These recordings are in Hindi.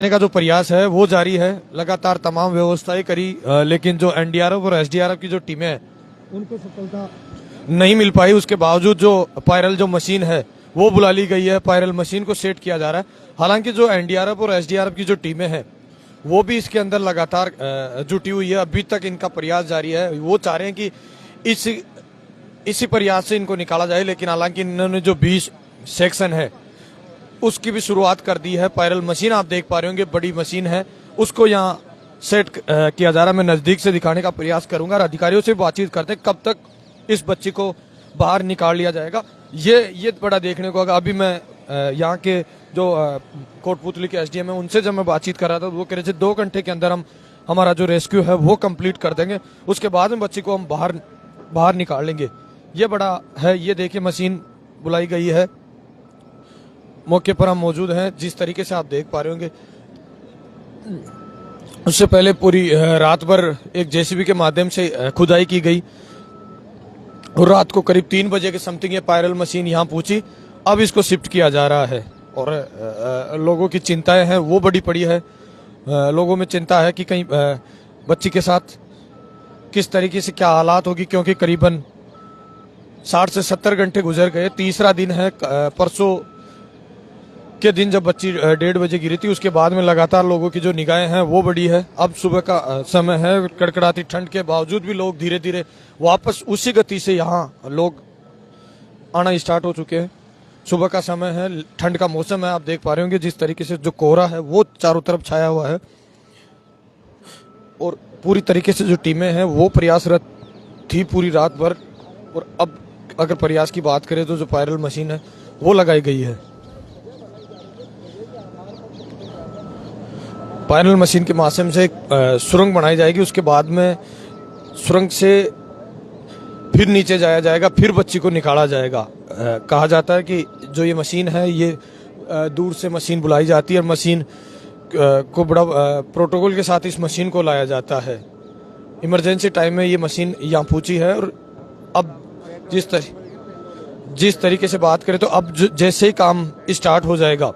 का जो प्रयास है वो जारी है। लगातार तमाम व्यवस्थाएं करी, लेकिन जो एनडीआरएफ और एसडीआरएफ की जो टीमें हैं उनको सफलता नहीं मिल पाई। उसके बावजूद जो पायरल जो मशीन है वो बुला ली गई है, पायरल मशीन को सेट किया जा रहा है। हालांकि जो एनडीआरएफ और एसडीआरएफ की जो टीमें हैं वो भी इसके अंदर लगातार जुटी हुई है। अभी तक इनका प्रयास जारी है। वो चाह रहे हैं कि इसी प्रयास से इनको निकाला जाए, लेकिन हालांकि इन्होंने जो 20 सेक्शन है उसकी भी शुरुआत कर दी है। पायरल मशीन आप देख पा रहे होंगे, बड़ी मशीन है, उसको यहाँ सेट किया जा रहा है। मैं नजदीक से दिखाने का प्रयास करूंगा और अधिकारियों से बातचीत करते हैं कब तक इस बच्ची को बाहर निकाल लिया जाएगा। ये बड़ा देखने को होगा। अभी मैं यहाँ के जो कोटपुतली के एसडीएम है उनसे जब मैं बातचीत कर रहा था, वो कह रहे थे 2 घंटे के अंदर हम हमारा जो रेस्क्यू है वो कंप्लीट कर देंगे, उसके बाद में बच्ची को हम बाहर निकाल लेंगे। ये बड़ा है। ये देखिए मशीन बुलाई गई है, मौके पर हम मौजूद हैं। जिस तरीके से आप देख पा रहे होंगे, उससे पहले पूरी रात भर एक जेसीबी के माध्यम से खुदाई की गई और रात को करीब 3 बजे के समथिंग ये पायरल मशीन यहाँ पहुंची। अब इसको शिफ्ट किया जा रहा है और लोगों की चिंताएं हैं वो बड़ी पड़ी है। लोगों में चिंता है कि कहीं बच्ची के साथ किस तरीके से क्या हालात होगी, क्योंकि करीबन 60 से 70 घंटे गुजर गए। तीसरा दिन है। परसों के दिन जब बच्ची 1:30 बजे गिरी थी, उसके बाद में लगातार लोगों की जो निगाहें हैं वो बड़ी है। अब सुबह का समय है, कड़कड़ाती ठंड के बावजूद भी लोग धीरे धीरे वापस उसी गति से यहाँ लोग आना स्टार्ट हो चुके हैं। सुबह का समय है, ठंड का मौसम है। आप देख पा रहे होंगे जिस तरीके से जो कोहरा है वो चारों तरफ छाया हुआ है और पूरी तरीके से जो टीमें हैं वो प्रयासरत थी पूरी रात भर। और अब अगर प्रयास की बात करें तो जो पायरल मशीन है वो लगाई गई है। पायरल मशीन के माध्यम से सुरंग बनाई जाएगी, उसके बाद में सुरंग से फिर नीचे जाया जाएगा, फिर बच्ची को निकाला जाएगा। कहा जाता है कि जो ये मशीन है ये दूर से मशीन बुलाई जाती है और मशीन को बड़ा प्रोटोकॉल के साथ इस मशीन को लाया जाता है। इमरजेंसी टाइम में ये मशीन यहाँ पहुंची है। और अब जिस तरीके से बात करें तो अब जैसे ही काम स्टार्ट हो जाएगा,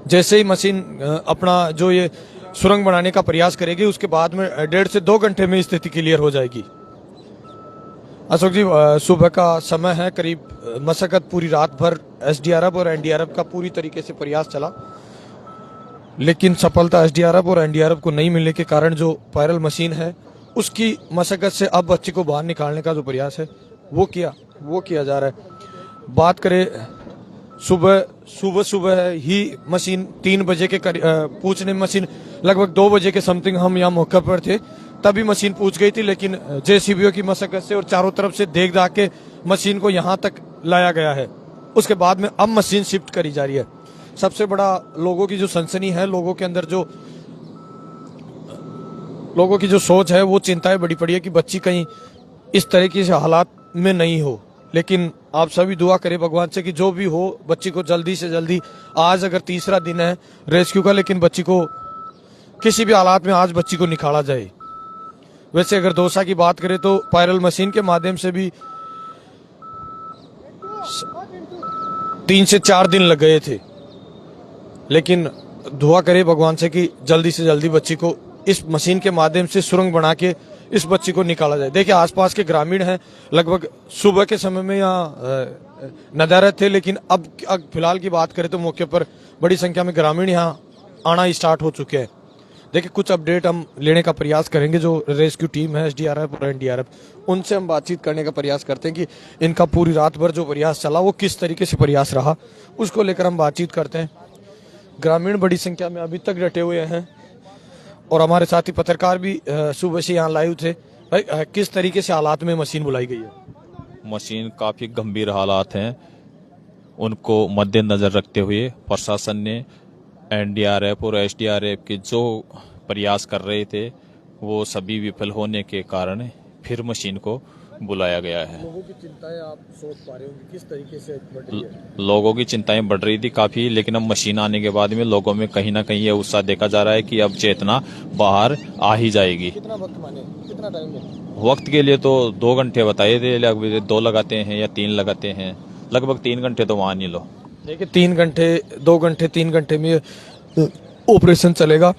जैसे ही मशीन अपना जो ये सुरंग बनाने का प्रयास करेगी, उसके बाद में 1.5 से 2 घंटे में स्थिति क्लियर हो जाएगी। अशोक जी, सुबह का समय है, करीब मशक्कत पूरी रात भर एसडीआरएफ और एनडीआरएफ का पूरी तरीके से प्रयास चला, लेकिन सफलता एसडीआरएफ और एनडीआरएफ को नहीं मिलने के कारण जो पायरल मशीन है उसकी मशक्कत से अब बच्चे को बाहर निकालने का जो प्रयास है वो किया जा रहा है। बात करें सुबह ही मशीन 3 बजे के पूछने मशीन लगभग 2 बजे के समथिंग हम यहाँ मौके पर थे, तभी मशीन पूछ गई थी, लेकिन जेसीबीओ की मशक्कत से और चारों तरफ से देख दाख के मशीन को यहाँ तक लाया गया है। उसके बाद में अब मशीन शिफ्ट करी जा रही है। सबसे बड़ा लोगों की जो सनसनी है, लोगों के अंदर लोगों की जो सोच है वो चिंताएं बड़ी पड़ी है कि बच्ची कहीं इस तरीके से हालात में नहीं हो। लेकिन आप सभी दुआ करें भगवान से कि जो भी हो बच्ची को जल्दी से जल्दी, आज अगर तीसरा दिन है रेस्क्यू का, लेकिन बच्ची को किसी भी हालात में आज बच्ची को निकाला जाए। वैसे अगर दौसा की बात करें तो पायरल मशीन के माध्यम से भी 3 से 4 दिन लग गए थे, लेकिन दुआ करें भगवान से कि जल्दी से जल्दी बच्ची को इस मशीन के माध्यम से सुरंग बना के इस बच्ची को निकाला जाए। देखिए आसपास के ग्रामीण हैं, लगभग सुबह के समय में यहाँ नदारत थे, लेकिन अब फिलहाल की बात करें तो मौके पर बड़ी संख्या में ग्रामीण यहाँ आना स्टार्ट हो चुके हैं। देखिए कुछ अपडेट हम लेने का प्रयास करेंगे। जो रेस्क्यू टीम है एसडीआरएफ और एनडीआरएफ, उनसे हम बातचीत करने का प्रयास करते हैं कि इनका पूरी रात भर जो प्रयास चला वो किस तरीके से प्रयास रहा, उसको लेकर हम बातचीत करते हैं। ग्रामीण बड़ी संख्या में अभी तक डटे हुए हैं और हमारे साथी पत्रकार भी सुबह से यहाँ लाइव थे। भाई किस तरीके से हालात में मशीन बुलाई गई है? मशीन काफी गंभीर हालात हैं, उनको मद्देनजर रखते हुए प्रशासन ने एनडीआरएफ और एसडीआरएफ के जो प्रयास कर रहे थे वो सभी विफल होने के कारण फिर मशीन को बुलाया गया है। लोगों की चिंताएं आप सोच पा रहे होंगे किस तरीके से बढ़ रही है? लोगों की चिंताएं बढ़ रही थी काफी, लेकिन अब मशीन आने के बाद में लोगों में कहीं ना कहीं ये उत्साह देखा जा रहा है कि अब चेतना बाहर आ ही जाएगी। कितना वक्त माने, कितना टाइम है? वक्त के लिए तो 2 घंटे बताए थे, लगभग 2 लगाते हैं या 3 लगाते हैं, लगभग 3 घंटे तो मान ही लो। देखिए 3 घंटे 2 घंटे 3 घंटे में ऑपरेशन चलेगा।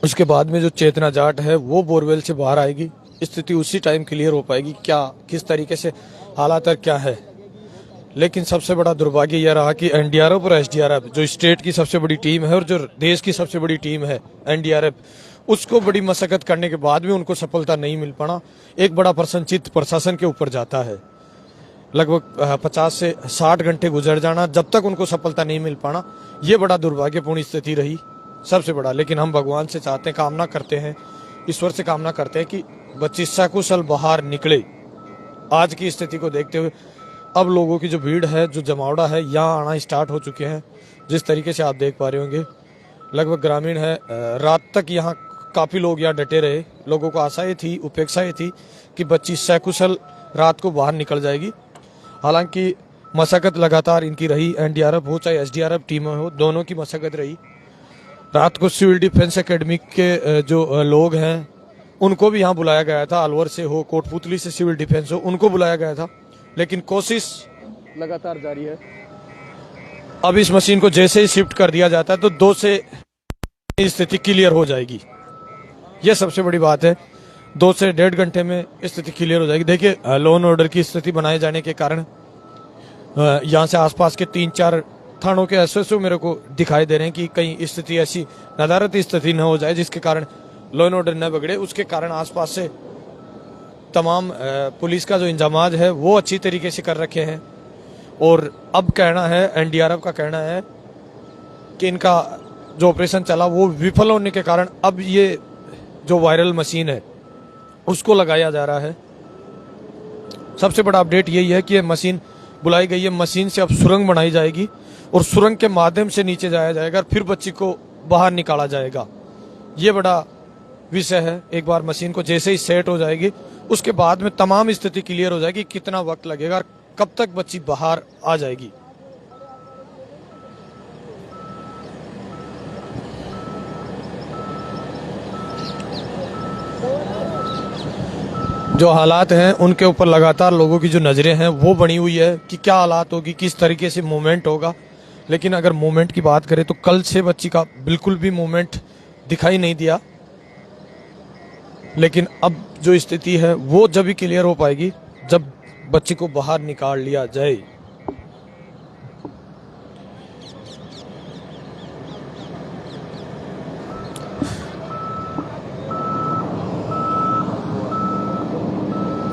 उसके बाद में जो चेतना जाट है वो बोरवेल से बाहर आएगी, स्थिति उसी टाइम क्लियर हो पाएगी क्या किस तरीके से हालात क्या है। लेकिन सबसे बड़ा दुर्भाग्य यह रहा कि एनडीआरएफ और एसडीआरएफ जो स्टेट की सबसे बड़ी टीम है और जो देश की सबसे बड़ी टीम है एनडीआरएफ, उसको बड़ी मशक्कत करने के बाद भी उनको सफलता नहीं मिल पाना। एक बड़ा प्रसन्नचित्त प्रशासन के ऊपर जाता है। लगभग 50 से 60 घंटे गुजर जाना, जब तक उनको सफलता नहीं मिल पाना, ये बड़ा दुर्भाग्यपूर्ण स्थिति रही सबसे बड़ा। लेकिन हम भगवान से चाहते हैं, कामना करते हैं, ईश्वर से कामना करते हैं कि बच्ची सकुशल बाहर निकले। आज की स्थिति को देखते हुए अब लोगों की जो भीड़ है, जो जमावड़ा है, यहाँ आना स्टार्ट हो चुके हैं। जिस तरीके से आप देख पा रहे होंगे, लगभग ग्रामीण है, रात तक यहाँ काफी लोग यहाँ डटे रहे। लोगों को आशा ये थी, उपेक्षा ये थी कि बच्ची सकुशल रात को बाहर निकल जाएगी। हालांकि मशक्कत लगातार इनकी रही, एनडीआरएफ हो चाहे एसडीआरएफ टीमें हो, दोनों की मशक्कत रही। रात को सिविल डिफेंस एकेडमी के जो लोग हैं उनको भी यहाँ बुलाया गया था, अलवर से हो, कोटपुतली से सिविल डिफेंस हो, उनको बुलाया गया था। लेकिन कोशिश लगातार जारी है। अब इस मशीन को जैसे ही शिफ्ट कर दिया जाता है तो 2 से स्थिति क्लियर हो जाएगी। यह सबसे बड़ी बात है, 2 से 1.5 घंटे में स्थिति क्लियर हो जाएगी। देखिए, लॉ एंड ऑर्डर की स्थिति बनाए जाने के कारण यहाँ से आसपास के 3-4 थानों के एसएसओ मेरे को दिखाई दे रहे हैं कि कहीं स्थिति ऐसी नदारत स्थिति न हो जाए जिसके कारण लॉ एंड ऑर्डर न बिगड़े। उसके कारण आसपास से तमाम पुलिस का जो इंतजामात है वो अच्छी तरीके से कर रखे हैं। और अब कहना है, एनडीआरएफ का कहना है कि इनका जो ऑपरेशन चला वो विफल होने के कारण अब ये जो वायरल मशीन है उसको लगाया जा रहा है। सबसे बड़ा अपडेट यही है कि ये मशीन बुलाई गई है, मशीन से अब सुरंग बनाई जाएगी और सुरंग के माध्यम से नीचे जाया जाएगा और फिर बच्ची को बाहर निकाला जाएगा। ये बड़ा विषय है। एक बार मशीन को जैसे ही सेट हो जाएगी उसके बाद में तमाम स्थिति क्लियर हो जाएगी, कितना वक्त लगेगा और कब तक बच्ची बाहर आ जाएगी। जो हालात हैं उनके ऊपर लगातार लोगों की जो नजरें हैं वो बनी हुई है कि क्या हालात होगी, किस तरीके से मूवमेंट होगा। लेकिन अगर मूवमेंट की बात करें तो कल से बच्ची का बिल्कुल भी मूवमेंट दिखाई नहीं दिया। लेकिन अब जो स्थिति है वो जब भी क्लियर हो पाएगी जब बच्ची को बाहर निकाल लिया जाए।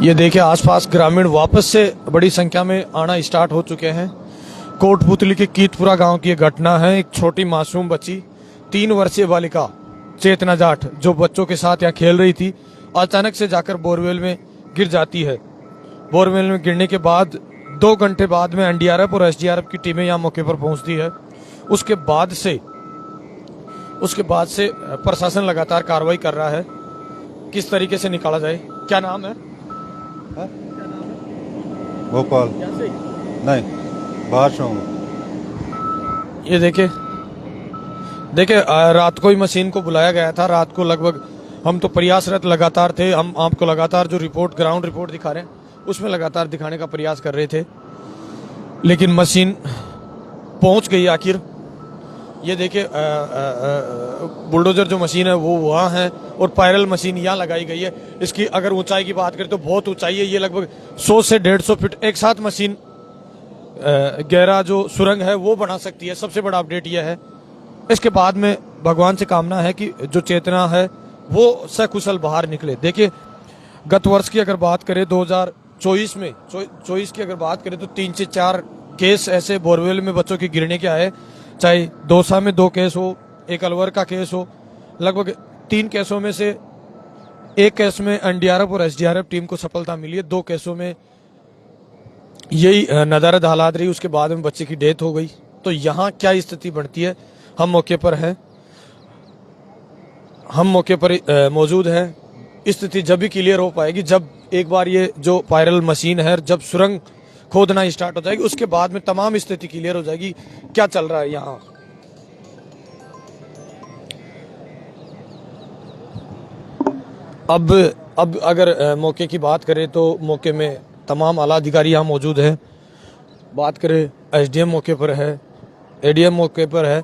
ये देखिए, आसपास ग्रामीण वापस से बड़ी संख्या में आना स्टार्ट हो चुके हैं। कोटपुतली के कीतपुरा गांव की ये घटना है। एक छोटी मासूम बच्ची, 3 वर्षीय बालिका चेतना जाट, जो बच्चों के साथ यहाँ खेल रही थी, अचानक से जाकर बोरवेल में गिर जाती है। बोरवेल में गिरने के बाद 2 घंटे बाद में एनडीआरएफ और एसडीआरएफ की टीमें यहाँ मौके पर पहुंचती है। उसके बाद से प्रशासन लगातार कार्रवाई कर रहा है किस तरीके से निकाला जाए। क्या नाम है? भोपाल। नहीं, बाहर से हूँ। ये देखिए, रात को ही मशीन को बुलाया गया था। रात को लगभग हम तो प्रयासरत लगातार थे। हम आपको लगातार जो ग्राउंड रिपोर्ट दिखा रहे हैं उसमें लगातार दिखाने का प्रयास कर रहे थे, लेकिन मशीन पहुंच गई आखिर। ये देखिए, बुलडोजर जो मशीन है वो वहाँ है और पायरल मशीन यहाँ लगाई गई है। इसकी अगर ऊंचाई की बात करें तो बहुत ऊंचाई है। ये लगभग 100 से 150 फीट एक साथ मशीन गहरा जो सुरंग है वो बना सकती है। सबसे बड़ा अपडेट यह है। इसके बाद में भगवान से कामना है कि जो चेतना है वो सकुशल बाहर निकले। देखिए, गत वर्ष की अगर बात करें 2024 की अगर बात करें तो 3 से 4 केस ऐसे बोरवेल में बच्चों के गिरने के आए। चाहे दौसा में 2 केस हो, एक अलवर का केस हो। लगभग 3 केसों में से 1 केस में एनडीआरएफ और एसडीआरएफ टीम को सफलता मिली है। 2 केसों में यही नदारद हालात रही, उसके बाद में बच्चे की डेथ हो गई। तो यहाँ क्या स्थिति बनती है, हम मौके पर हैं, हम मौके पर मौजूद हैं। स्थिति जब भी क्लियर हो पाएगी जब एक बार ये जो पायरल मशीन है जब सुरंग खोदना स्टार्ट हो जाएगी, उसके बाद में तमाम स्थिति क्लियर हो जाएगी क्या चल रहा है यहाँ। अब अगर मौके की बात करें तो मौके में तमाम आला अधिकारी यहाँ मौजूद हैं। बात करें एसडीएम मौके पर है, एडीएम मौके पर है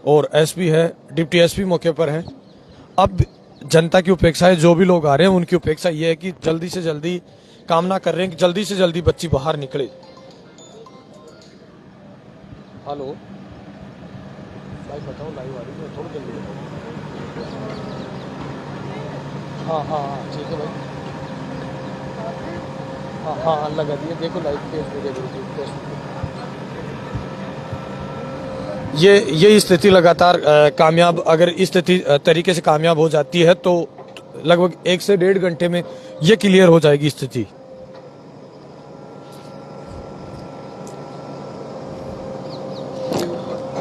और एसपी है, डिप्टी एसपी मौके पर है। अब जनता की उपेक्षा है, जो भी लोग आ रहे हैं उनकी उपेक्षा ये है कि जल्दी से जल्दी कामना कर रहे हैं कि जल्दी से जल्दी बच्ची बाहर निकले। हेलो लाइव बताओ, लाइव आ रही है, थोड़ी जल्दी बताओ। हाँ हाँ हाँ ठीक है भाई, हाँ हाँ हाँ लगा दिए, देखो लाइव पेज पे देखो फेसबुक पे। ये स्थिति लगातार कामयाब, अगर इस स्थिति तरीके से कामयाब हो जाती है तो लगभग 1 से 1.5 घंटे में ये क्लियर हो जाएगी स्थिति।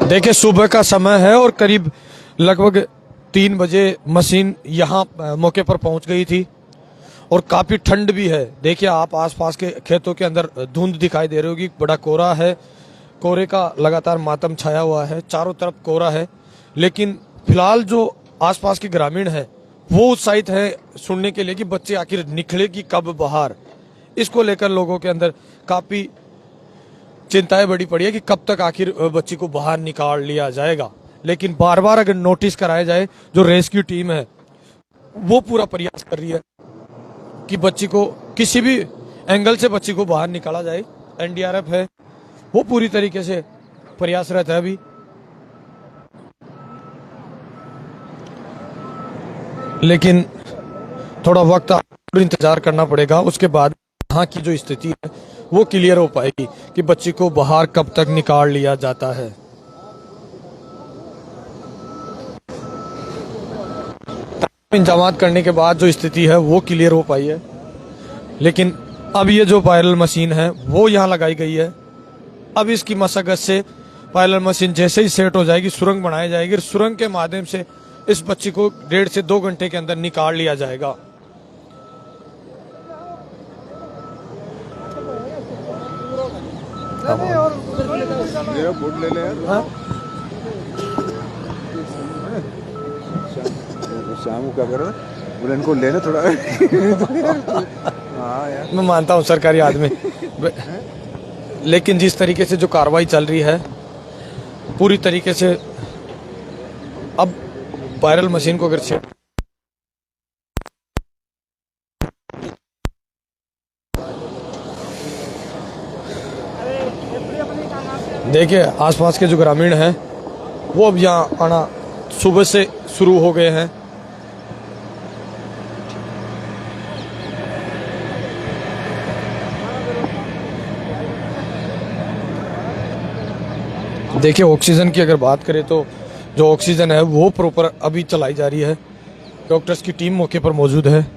देखिए सुबह का समय है और करीब लगभग 3 बजे मशीन यहाँ मौके पर पहुंच गई थी और काफी ठंड भी है। देखिए आप आसपास के खेतों के अंदर धुंध दिखाई दे रही होगी, बड़ा कोहरा है, कोहरे का लगातार मातम छाया हुआ है, चारों तरफ कोहरा है। लेकिन फिलहाल जो आसपास के ग्रामीण है वो उत्साहित है सुनने के लिए कि बच्चे आखिर निकलेगी कब बाहर। इसको लेकर लोगों के अंदर काफी चिंताएं बड़ी पड़ी है कि कब तक आखिर बच्ची को बाहर निकाल लिया जाएगा। लेकिन बार बार अगर नोटिस कराया जाए, जो रेस्क्यू टीम है वो पूरा प्रयास कर रही है कि बच्ची को किसी भी एंगल से बच्ची को बाहर निकाला जाए। एनडीआरएफ है वो पूरी तरीके से प्रयासरत है अभी। लेकिन थोड़ा वक्त और इंतजार करना पड़ेगा, उसके बाद यहाँ की जो स्थिति है वो क्लियर हो पाएगी कि बच्ची को बाहर कब तक निकाल लिया जाता है। इंतजाम करने के बाद जो स्थिति है वो क्लियर हो पाई है। लेकिन अब ये जो पायरल मशीन है वो यहाँ लगाई गई है। अब इसकी मशक्कत से पायरल मशीन जैसे ही सेट हो जाएगी, सुरंग बनाई जाएगी, सुरंग के माध्यम से इस बच्ची को 1.5 से 2 घंटे के अंदर निकाल लिया जाएगा। ले ले हाँ? शाम को क्या कर रहा है, बोले इनको लेना थोड़ा। हाँ यार मैं मानता हूँ सरकारी आदमी, लेकिन जिस तरीके से जो कार्रवाई चल रही है पूरी तरीके से, अब वायरल मशीन को अगर सेट देखिए आसपास के जो ग्रामीण हैं वो अब यहाँ आना सुबह से शुरू हो गए हैं। देखिए ऑक्सीजन की अगर बात करें तो जो ऑक्सीजन है वो प्रॉपर अभी चलाई जा रही है। डॉक्टर्स की टीम मौके पर मौजूद है।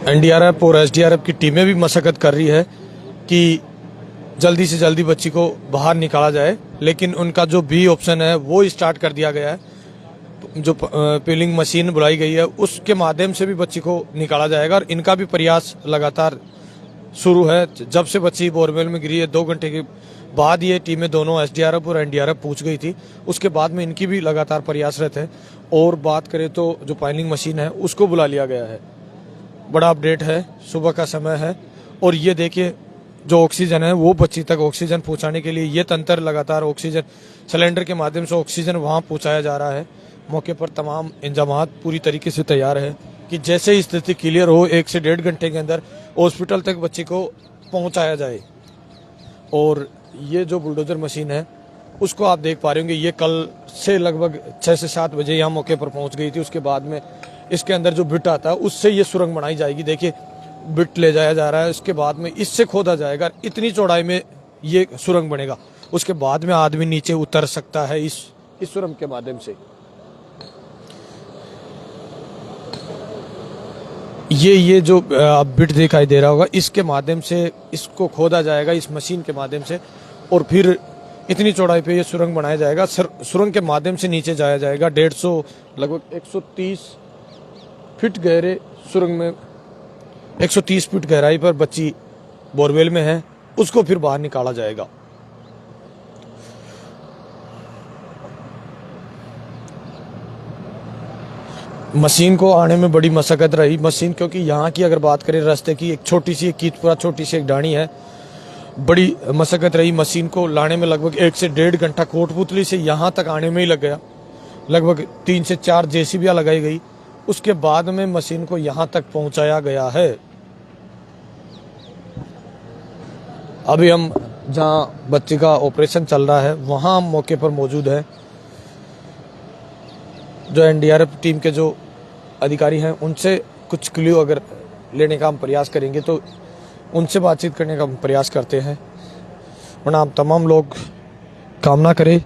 एनडीआरएफ और एसडीआरएफ की टीमें भी मशक्कत कर रही है कि जल्दी से जल्दी बच्ची को बाहर निकाला जाए। लेकिन उनका जो बी ऑप्शन है वो स्टार्ट कर दिया गया है। जो पीलिंग मशीन बुलाई गई है उसके माध्यम से भी बच्ची को निकाला जाएगा और इनका भी प्रयास लगातार शुरू है। जब से बच्ची बोरवेल में गिरी है 2 घंटे के बाद ये टीमें दोनों एसडीआरएफ और एनडीआरएफ पहुंच गई थी। उसके बाद में इनकी भी लगातार प्रयासरत है। और बात करें तो जो पाइलिंग मशीन है उसको बुला लिया गया है। बड़ा अपडेट है, सुबह का समय है और ये देखिए जो ऑक्सीजन है वो बच्ची तक ऑक्सीजन पहुंचाने के लिए ये तंत्र लगातार ऑक्सीजन सिलेंडर के माध्यम से ऑक्सीजन वहां पहुंचाया जा रहा है। मौके पर तमाम इंतजाम पूरी तरीके से तैयार है कि जैसे ही स्थिति क्लियर हो 1 से 1.5 घंटे के अंदर हॉस्पिटल तक बच्ची को पहुंचाया जाए। और ये जो बुलडोजर मशीन है उसको आप देख पा रहे होंगे, ये कल से लगभग 6 से 7 बजे यहाँ मौके पर पहुंच गई थी। उसके बाद में इसके अंदर जो बिट आता है उससे ये सुरंग बनाई जाएगी। देखिए बिट ले जाया जा रहा है, उसके बाद में इससे खोदा जाएगा, इतनी चौड़ाई में ये सुरंग बनेगा। उसके बाद में आदमी नीचे उतर सकता है इस सुरंग के माध्यम से। ये जो बिट दिखाई दे रहा होगा इसके माध्यम से इसको खोदा जाएगा इस मशीन के माध्यम से और फिर इतनी चौड़ाई पे ये सुरंग बनाया जाएगा। सुरंग के माध्यम से नीचे जाया जाएगा। 150 लगभग 130 फीट गहरे सुरंग में 130 फीट गहराई पर बच्ची बोरवेल में है, उसको फिर बाहर निकाला जाएगा। मशीन को आने में बड़ी मशक्कत रही। मशीन क्योंकि यहाँ की अगर बात करें रास्ते की, एक छोटी सी एक कीतपुरा छोटी सी एक ढाणी है, बड़ी मशक्कत रही मशीन को लाने में। लगभग 1 से 1.5 घंटा कोटपुतली से यहाँ तक आने में ही लग गया। लगभग 3 से 4 जेसीबियाँ लगाई गई, उसके बाद में मशीन को यहाँ तक पहुँचाया गया है। अभी हम जहाँ बच्ची का ऑपरेशन चल रहा है वहाँ हम मौके पर मौजूद हैं। जो एनडीआरएफ टीम के जो अधिकारी हैं उनसे कुछ क्लू अगर लेने का हम प्रयास करेंगे तो उनसे बातचीत करने का हम प्रयास करते हैं। वरना हम तमाम लोग कामना करें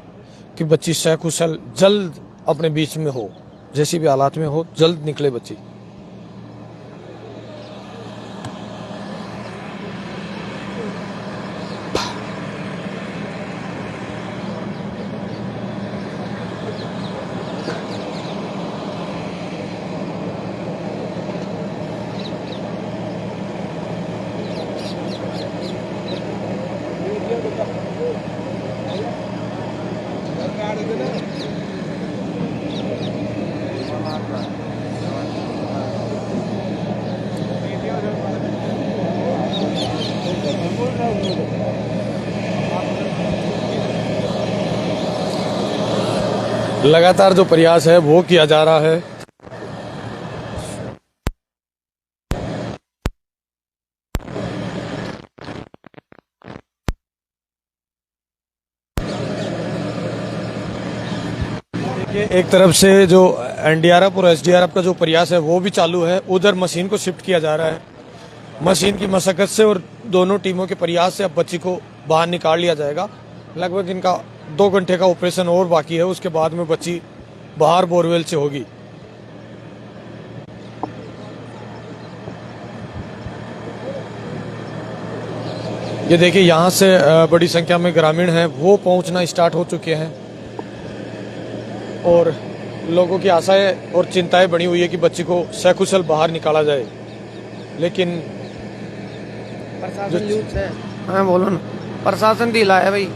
कि बच्ची सकुशल जल्द अपने बीच में हो, जैसी भी हालात में हो जल्द निकले बच्ची। लगातार जो प्रयास है वो किया जा रहा है। एक तरफ से जो एनडीआरएफ और एसडीआरएफ का जो प्रयास है वो भी चालू है, उधर मशीन को शिफ्ट किया जा रहा है। मशीन की मशक्कत से और दोनों टीमों के प्रयास से अब बच्ची को बाहर निकाल लिया जाएगा। लगभग इनका 2 घंटे का ऑपरेशन और बाकी है, उसके बाद में बच्ची बाहर बोरवेल से होगी। ये देखिए यहाँ से बड़ी संख्या में ग्रामीण हैं वो पहुंचना स्टार्ट हो चुके हैं और लोगों की आशाएं और चिंताएं बनी हुई है कि बच्ची को सकुशल बाहर निकाला जाए। लेकिन प्रशासन यूथ है, हाँ बोलो ना, प्रशासन ढीला है भाई।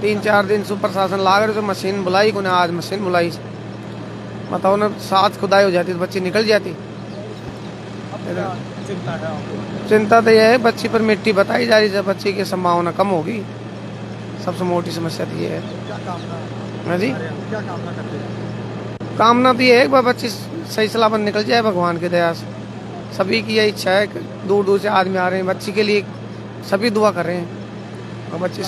3-4 दिन से प्रशासन ला रहे तो मशीन बुलाई को, आज मशीन बुलाई बताओ ना, साथ खुदाई हो जाती तो बच्ची निकल जाती। चिंता तो यह है बच्ची पर मिट्टी बताई जा रही है, बच्ची की संभावना कम होगी। सबसे मोटी समस्या तो ये है। हाँ जी, क्या कामना करते हैं? कामना तो ये है कि बच्ची सही सलामत निकल जाए भगवान की दया से। सभी की यही इच्छा है, दूर दूर से आदमी आ रहे हैं बच्ची के लिए, सभी दुआ कर रहे हैं। और बच्ची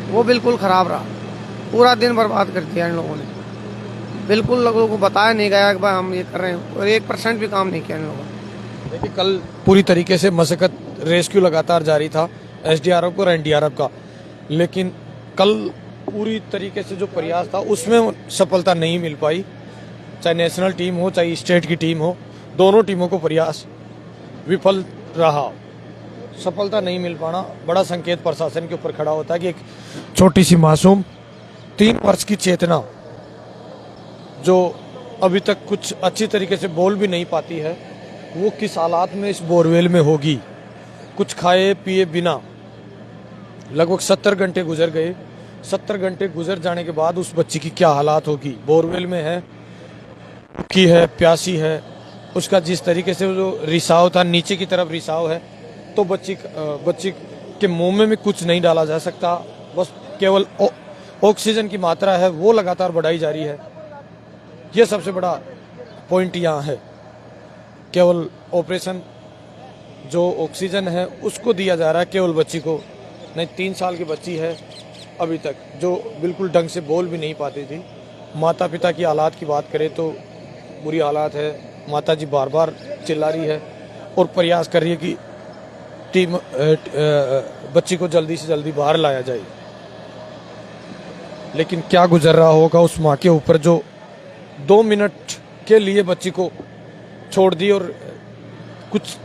वो बिल्कुल खराब रहा, पूरा दिन बर्बाद कर दिया इन लोगों ने। बिल्कुल लोगों को बताया नहीं गया कि भाई हम ये कर रहे हैं, और 1% भी काम नहीं किया इन लोगों ने। देखिए कल पूरी तरीके से मशक्कत रेस्क्यू लगातार जारी था एसडीआरएफ और एनडीआरएफ का, लेकिन कल पूरी तरीके से जो प्रयास था उसमें सफलता नहीं मिल पाई। चाहे नेशनल टीम हो चाहे स्टेट की टीम हो, दोनों टीमों को प्रयास विफल रहा। सफलता नहीं मिल पाना बड़ा संकेत प्रशासन के ऊपर खड़ा होता है कि एक छोटी सी मासूम 3 वर्ष की चेतना जो अभी तक कुछ अच्छी तरीके से बोल भी नहीं पाती है, वो किस हालात में इस बोरवेल में होगी। कुछ खाए पिए बिना लगभग 70 घंटे गुजर गए। 70 घंटे गुजर जाने के बाद उस बच्ची की क्या हालात होगी। बोरवेल में है, भूखी है, प्यासी है, उसका जिस तरीके से जो रिसाव था, नीचे की तरफ रिसाव है, तो बच्ची के मुंह में भी कुछ नहीं डाला जा सकता। बस केवल ऑक्सीजन की मात्रा है वो लगातार बढ़ाई जा रही है। ये सबसे बड़ा पॉइंट यहाँ है। केवल ऑपरेशन जो ऑक्सीजन है उसको दिया जा रहा है केवल बच्ची को, नहीं 3 साल की बच्ची है अभी तक जो बिल्कुल ढंग से बोल भी नहीं पाती थी। माता पिता की हालात की बात करें तो बुरी हालात है। माता जी बार बार चिल्ला रही है और प्रयास कर रही है कि टीम बच्ची को जल्दी से जल्दी बाहर लाया जाए। लेकिन क्या गुजर रहा होगा उस माँ के ऊपर जो 2 मिनट के लिए बच्ची को छोड़ दी और कुछ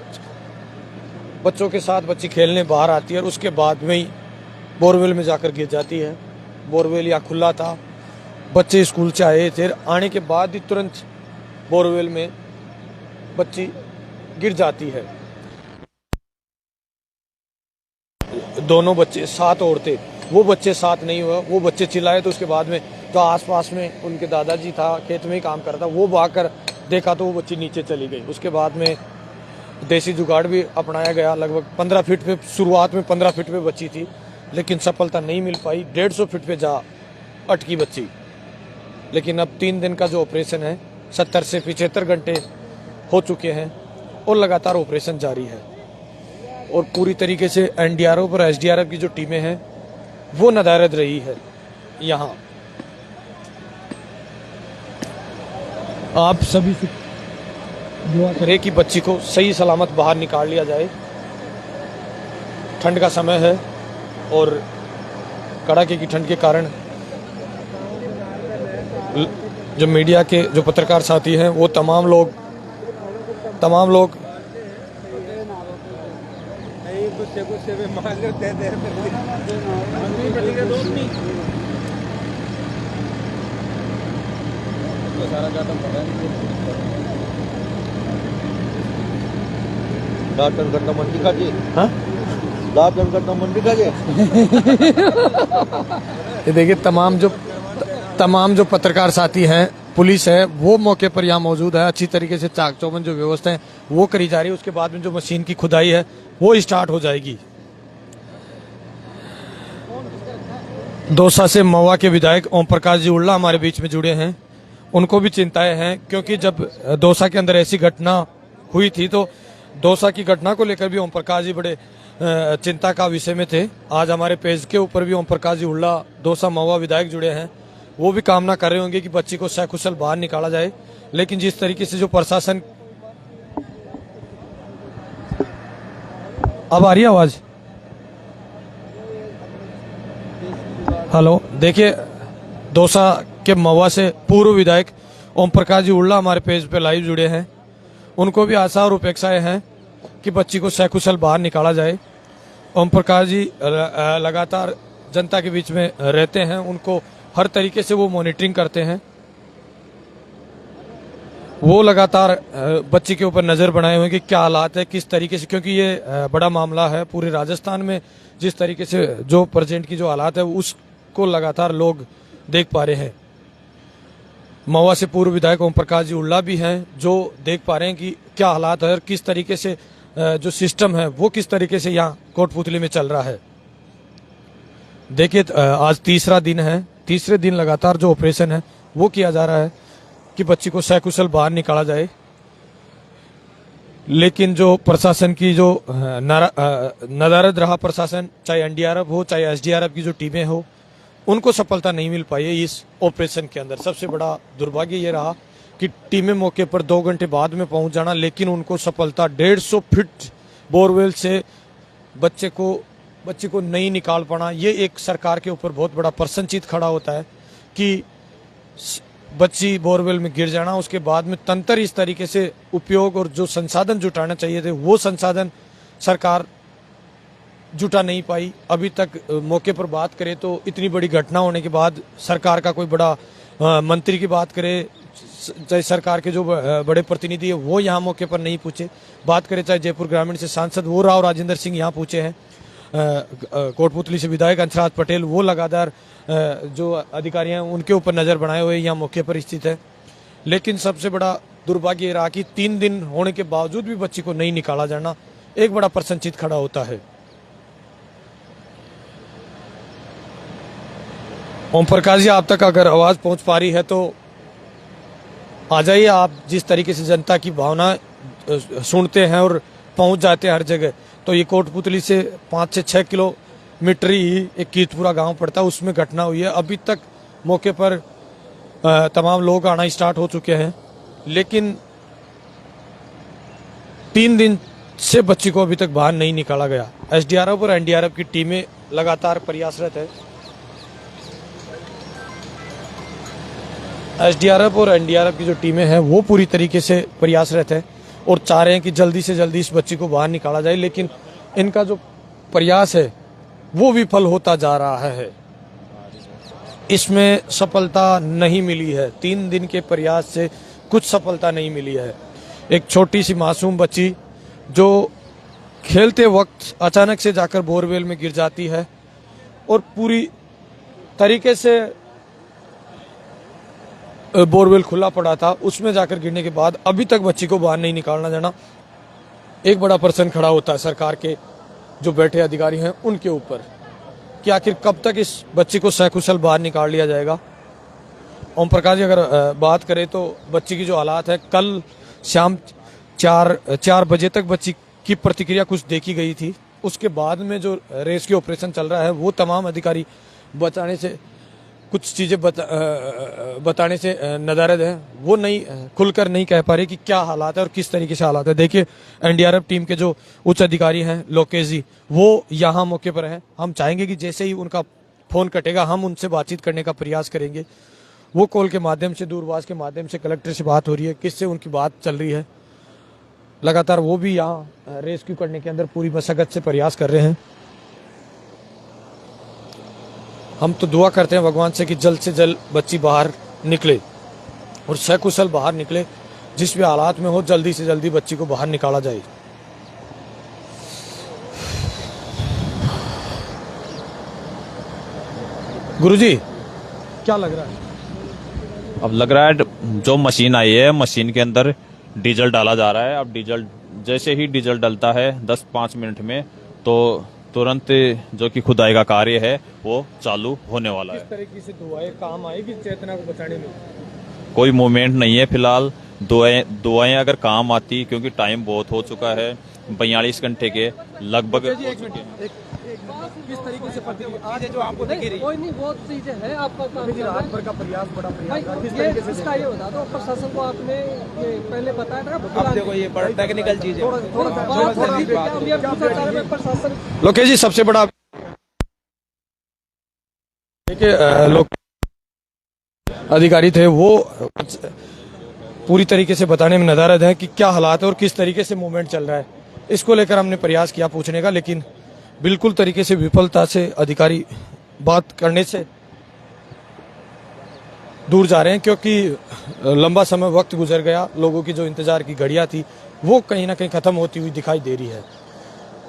बच्चों के साथ बच्ची खेलने बाहर आती है और उसके बाद में ही बोरवेल में जाकर गिर जाती है। बोरवेल या खुला था, बच्चे स्कूल से आए थे, आने के बाद ही तुरंत बोरवेल में बच्ची गिर जाती है। दोनों बच्चे साथ औरतें, वो बच्चे साथ नहीं हुआ, वो बच्चे चिल्लाए तो उसके बाद में जो आसपास में उनके दादाजी था, खेत में ही काम करता, वो भागकर देखा तो वो बच्ची नीचे चली गई। उसके बाद में देसी जुगाड़ भी अपनाया गया। लगभग 15 फीट पे, शुरुआत में 15 फीट पे बच्ची थी, लेकिन सफलता नहीं मिल पाई। 150 फीट पे जा अटकी बच्ची। लेकिन अब 3 दिन का जो ऑपरेशन है, 70 से 75 घंटे हो चुके हैं और लगातार ऑपरेशन जारी है। और पूरी तरीके से एनडीआरएफ और एसडीआरएफ की जो टीमें हैं वो नदारद रही है। यहाँ आप सभी से दुआ करें कि बच्ची को सही सलामत बाहर निकाल लिया जाए। ठंड का समय है और कड़ाके की ठंड के कारण जो मीडिया के जो पत्रकार साथी हैं वो तमाम लोग ये देखिए तमाम जो पत्रकार साथी हैं, पुलिस है, वो मौके पर यहाँ मौजूद है। अच्छी तरीके से चाक चौबंद जो व्यवस्था है वो करी जा रही है। उसके बाद में जो मशीन की खुदाई है वो स्टार्ट हो जाएगी। दौसा से महुआ के विधायक ओम प्रकाश जी उल्ला हमारे बीच में जुड़े हैं। उनको भी चिंताएं हैं, क्योंकि जब दौसा के अंदर ऐसी घटना हुई थी तो दौसा की घटना को लेकर भी ओम प्रकाश जी बड़े चिंता का विषय में थे। आज हमारे पेज के ऊपर भी ओम प्रकाश जी उल्ला दौसा महुआ विधायक जुड़े हैं। वो भी कामना कर रहे होंगे कि बच्ची को सकुशल बाहर निकाला जाए। लेकिन जिस तरीके से जो प्रशासन, अब आ रही है आवाज? हेलो, देखिए दौसा के महुआ से पूर्व विधायक ओम प्रकाश जी उल्ला हमारे पेज पे लाइव जुड़े हैं। उनको भी आशा और अपेक्षाएं हैं कि बच्ची को सकुशल बाहर निकाला जाए। ओम प्रकाश जी लगातार जनता के बीच में रहते हैं, उनको हर तरीके से वो मॉनिटरिंग करते हैं। वो लगातार बच्ची के ऊपर नजर बनाए हुए कि क्या हालात है, किस तरीके से, क्योंकि ये बड़ा मामला है पूरे राजस्थान में। जिस तरीके से जो प्रेजेंट की जो हालात है उसको लगातार लोग देख पा रहे हैं। महुआ से पूर्व विधायक ओम प्रकाश जी उल्ला भी हैं, जो देख पा रहे हैं कि क्या हालात है और किस तरीके से जो सिस्टम है वो किस तरीके से यहाँ कोटपुतली में चल रहा है। देखिए आज तीसरा दिन है, तीसरे दिन लगातार जो ऑपरेशन है वो किया जा रहा है कि बच्ची को सकुशल बाहर निकाला जाए। लेकिन जो प्रशासन की जो नदारद रहा प्रशासन, चाहे एनडीआरएफ हो चाहे एसडीआरएफ की जो टीमें हो, उनको सफलता नहीं मिल पाई है इस ऑपरेशन के अंदर। सबसे बड़ा दुर्भाग्य ये रहा कि टीमें मौके पर 2 घंटे बाद में पहुंच जाना, लेकिन उनको सफलता 150 फीट बोरवेल से बच्ची को नहीं निकाल पाना। ये एक सरकार के ऊपर बहुत बड़ा प्रश्न चिन्ह खड़ा होता है कि बच्ची बोरवेल में गिर जाना, उसके बाद में तंत्र इस तरीके से उपयोग और जो संसाधन जुटाना चाहिए थे वो संसाधन सरकार जुटा नहीं पाई। अभी तक मौके पर बात करें तो इतनी बड़ी घटना होने के बाद सरकार का कोई बड़ा मंत्री की बात करे, चाहे सरकार के जो बड़े प्रतिनिधि है वो यहाँ मौके पर नहीं पूछे। बात करें चाहे जयपुर ग्रामीण से सांसद वो राव राजेंद्र सिंह यहाँ पूछे हैं, कोटपुतली से विधायक अंशराज पटेल वो लगातार जो अधिकारी हैं उनके ऊपर नजर बनाए हुए यहाँ मौके पर स्थित है। लेकिन सबसे बड़ा दुर्भाग्य ये रहा कि 3 दिन होने के बावजूद भी बच्ची को नहीं निकाला जाना एक बड़ा प्रश्न चिन्ह खड़ा होता है। ओम प्रकाश जी, आप तक अगर आवाज पहुंच पा रही है तो आ जाइए। आप जिस तरीके से जनता की भावना सुनते हैं और पहुंच जाते हैं हर जगह, तो ये कोटपुतली से 5 से 6 किलोमीटर ही एक कीतपुरा गांव पड़ता है, उसमें घटना हुई है। अभी तक मौके पर तमाम लोग आना स्टार्ट हो चुके हैं, लेकिन 3 दिन से बच्ची को अभी तक बाहर नहीं निकाला गया। एसडीआरएफ और एनडीआरएफ की टीमें लगातार प्रयासरत है। एसडीआरएफ और एनडीआरएफ की जो टीमें हैं वो पूरी तरीके से प्रयासरत है और चाह रहे हैं कि जल्दी से जल्दी इस बच्ची को बाहर निकाला जाए, लेकिन इनका जो प्रयास है वो विफल होता जा रहा है। इसमें सफलता नहीं मिली है। 3 दिन के प्रयास से कुछ सफलता नहीं मिली है। एक छोटी सी मासूम बच्ची जो खेलते वक्त अचानक से जाकर बोरवेल में गिर जाती है और पूरी तरीके से बोरवेल खुला पड़ा था, उसमें जाकर गिरने के बाद अभी तक बच्ची को बाहर नहीं निकालना जाना। एक बड़ा प्रश्न खड़ा होता है सरकार के जो बैठे अधिकारी हैं उनके ऊपर कि आखिर कब तक इस बच्ची को सकुशल बाहर निकाल लिया जाएगा। ओम प्रकाश जी, अगर बात करें तो बच्ची की जो हालात है, कल शाम 4 बजे तक बच्ची की प्रतिक्रिया कुछ देखी गई थी। उसके बाद में जो रेस्क्यू ऑपरेशन चल रहा है वो तमाम अधिकारी बताने से कुछ चीज़ें बताने से नदारद है, वो नहीं खुलकर नहीं कह पा रहे कि क्या हालात है और किस तरीके से हालात है। देखिए एनडीआरएफ टीम के जो उच्च अधिकारी हैं लोकेश जी, वो यहाँ मौके पर हैं। हम चाहेंगे कि जैसे ही उनका फोन कटेगा हम उनसे बातचीत करने का प्रयास करेंगे। वो कॉल के माध्यम से, दूरभाष के माध्यम से कलेक्टर से बात हो रही है, किससे उनकी बात चल रही है। लगातार वो भी यहाँ रेस्क्यू करने के अंदर पूरी मशक्कत से प्रयास कर रहे हैं। हम तो दुआ करते हैं भगवान से कि जल्द से जल्द बच्ची बाहर निकले और सकुशल बाहर निकले। जिस भी हालात में हो जल्दी से जल्दी बच्ची को बाहर निकाला जाए। गुरुजी, क्या लग रहा है? अब लग रहा है जो मशीन आई है, मशीन के अंदर डीजल डाला जा रहा है। अब डीजल जैसे ही डीजल डलता है 10-5 मिनट में, तो तुरंत जो कि खुदाई का कार्य है वो चालू होने वाला है। किस तरीके से दुआएं काम आएगी चेतना को बचाने में? कोई मूवमेंट नहीं है फिलहाल। दुआएं अगर काम आती, क्योंकि टाइम बहुत हो चुका है, 42 घंटे के लगभग हो चुके हैं। किस तरीके से प्रतिक्रिया आज जो आपको दिख रही है? कोई नहीं, बहुत चीजें हैं आपका काम। रात भर का प्रयास, बड़ा प्रयास था। किस ये तरीके से इसका ये बता दो, प्रशासन को आपने ये पहले बताया था। अब देखो ये बड़ा टेक्निकल चीज है। प्रशासन लोकेश जी, सबसे बड़ा देखिए लोग अधिकारी थे वो पूरी तरीके से बताने में नदारद है कि क्या हालात है और किस तरीके से मूवमेंट चल रहा है। इसको लेकर हमने प्रयास किया पूछने का, लेकिन बिल्कुल तरीके से विफलता से अधिकारी बात करने से दूर जा रहे हैं, क्योंकि लंबा समय वक्त गुजर गया। लोगों की जो इंतजार की घड़ियां थी वो कहीं ना कहीं खत्म होती हुई दिखाई दे रही है।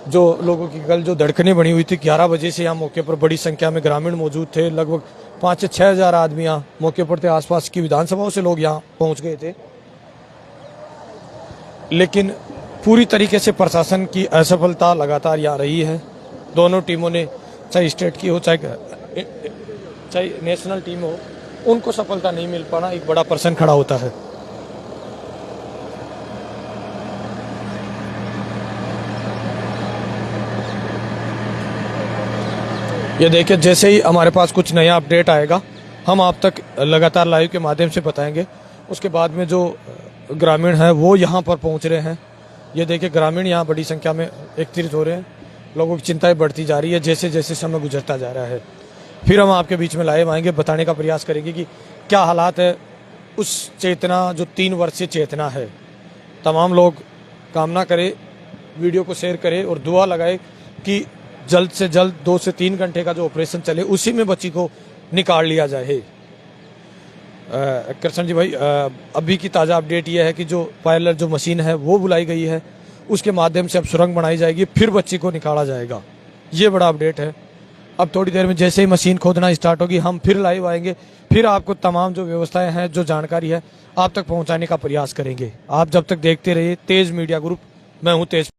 जो लोगों की कल जो धड़कनें बनी हुई थी, 11 बजे से यहाँ मौके पर बड़ी संख्या में ग्रामीण मौजूद थे। लगभग 5 से 6 हजार आदमी यहाँ मौके पर थे। आसपास की विधानसभाओं से लोग यहाँ पहुंच गए थे, लेकिन पूरी तरीके से प्रशासन की असफलता लगातार यहाँ रही है। दोनों टीमों ने, चाहे स्टेट की हो चाहे नेशनल टीम हो, उनको सफलता नहीं मिल पाना एक बड़ा प्रश्न खड़ा होता है। ये देखिए, जैसे ही हमारे पास कुछ नया अपडेट आएगा हम आप तक लगातार लाइव के माध्यम से बताएंगे। उसके बाद में जो ग्रामीण हैं वो यहाँ पर पहुँच रहे हैं। ये देखिए, ग्रामीण यहाँ बड़ी संख्या में एकत्रित हो रहे हैं। लोगों की चिंताएं बढ़ती जा रही है जैसे जैसे समय गुजरता जा रहा है। फिर हम आपके बीच में लाइव आएंगे, बताने का प्रयास करेंगे कि क्या हालात है उस चेतना, जो 3 वर्षीय चेतना है। तमाम लोग कामना करें, वीडियो को शेयर करें और दुआ लगाए कि जल्द से जल्द 2 से 3 घंटे का जो ऑपरेशन चले उसी में बच्ची को निकाल लिया जाए। कृष्ण जी भाई, अभी की ताज़ा अपडेट यह है कि जो पायलट जो मशीन है वो बुलाई गई है, उसके माध्यम से अब सुरंग बनाई जाएगी, फिर बच्ची को निकाला जाएगा। ये बड़ा अपडेट है। अब थोड़ी देर में जैसे ही मशीन खोदना स्टार्ट होगी हम फिर लाइव आएंगे, फिर आपको तमाम जो व्यवस्थाएं हैं, जो जानकारी है आप तक पहुंचाने का प्रयास करेंगे। आप जब तक देखते रहिए तेज मीडिया ग्रुप। मैं हूं तेज।